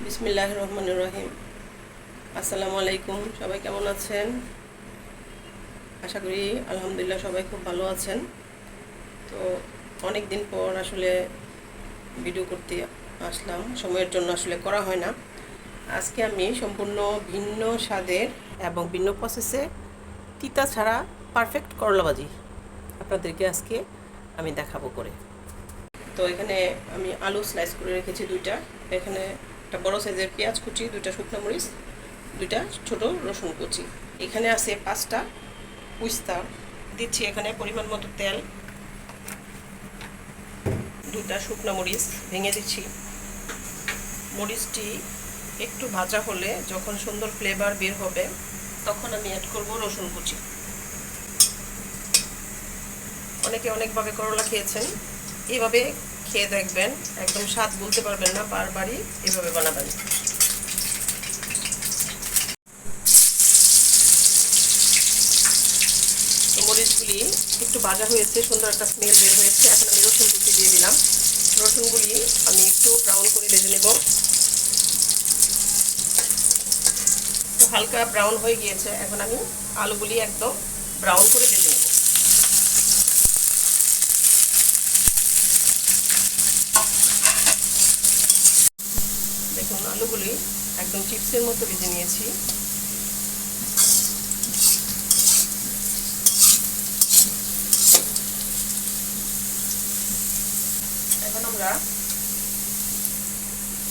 বিসমিল্লাহির রহমানির রহিম। আসসালামু আলাইকুম। সবাই কেমন আছেন? আশা করি আলহামদুলিল্লাহ সবাই খুব ভালো আছেন। তো অনেক দিন পর আসলে ভিডিও করতে আসলাম, সময়ের জন্য আসলে করা হয় না। আজকে আমি সম্পূর্ণ ভিন্ন স্বাদের এবং ভিন্ন প্রসেসে তিতা ছাড়া পারফেক্ট করলা ভাজি আপনাদেরকে আজকে আমি দেখাবো করে। তো এখানে আমি আলু স্লাইস করে রেখেছি দুইটা, এখানে একটা বড় সাইজের পেঁয়াজ কুচি, দুইটা শুকনো মরিচ, দুইটা ছোট রসুন কুচি, এখানে আছে 5টা উস্তা দিচ্ছি, এখানে পরিমাণ মতো তেল, দুইটা শুকনো মরিচ ভেঙে দিচ্ছি। মরিচটি একটু ভাজা হলে যখন সুন্দর ফ্লেভার বের হবে তখন আমি অ্যাড করব রসুন কুচি। অনেকে অনেকভাবে করলা খেয়েছেন, এইভাবে খেয়ে দেখবেন, একদম স্বাদ বলতে পারবেন না, বারবারই এভাবে বানাবেন। তো মরিচগুলি একটু ভাজা হয়েছে, সুন্দর একটা স্মেল বের হয়েছে। এখন আমি রসুন কুচি দিয়ে দিলাম। রসুনগুলি আমি একটু ব্রাউন করে ভেজে নেব। তো হালকা ব্রাউন হয়ে গিয়েছে, এখন আমি আলুগুলি একদম ব্রাউন করে ভেজে নেব। দেখুন আলুগুলি একদম চিপসের মতো ভেজে নিয়েছি। এখন আমরা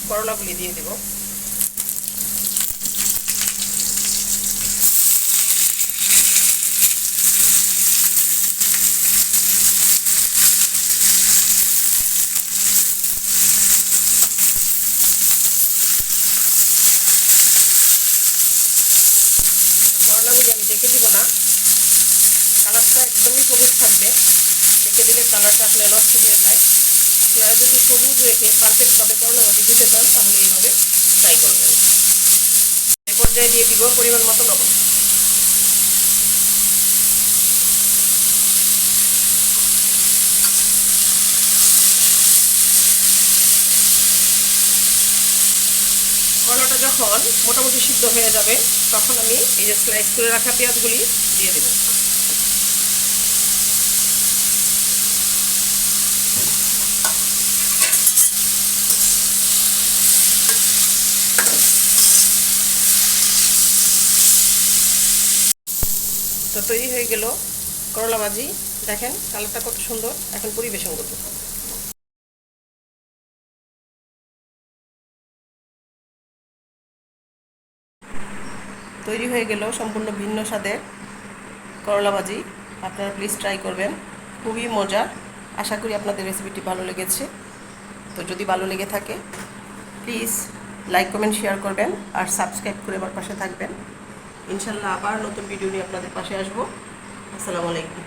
করলাগুলি দিয়ে দেব। করলাগুলি আমি ঢেকে দিব না, কালারটা একদমই সবুজ থাকবে। ঢেকে দিলে কালারটা আসলে নষ্ট হয়ে যায়। আপনারা যদি সবুজ রেখে পারফেক্টভাবে করলা ভাজি দিতে চান তাহলে এইভাবে ট্রাই করবেন। এই পর্যায়ে দিয়ে দিব পরিমাণ মতো লবণ। করলাটা যখন মোটামুটি সিদ্ধ হয়ে যাবে তখন আমি এই যে স্লাইস করে রাখা পেঁয়াজগুলি দিয়ে দেব। তো তৈরি হয়ে গেল করলা ভাজি। দেখেন কালারটা কত সুন্দর। এখন পরিবেশন করব। তৈরি হয়ে গেল সম্পূর্ণ ভিন্ন স্বাদের করলা ভাজি। আপনারা প্লিজ ট্রাই করবেন, খুবই মজার। আশা করি আপনাদের রেসিপিটি ভালো লেগেছে। তো যদি ভালো লেগে থাকে প্লিজ লাইক কমেন্ট শেয়ার করবেন আর সাবস্ক্রাইব করে আমার পাশে থাকবেন। ইনশাল্লাহ আবার নতুন ভিডিও নিয়ে আপনাদের পাশে আসবো। আসসালামু আলাইকুম।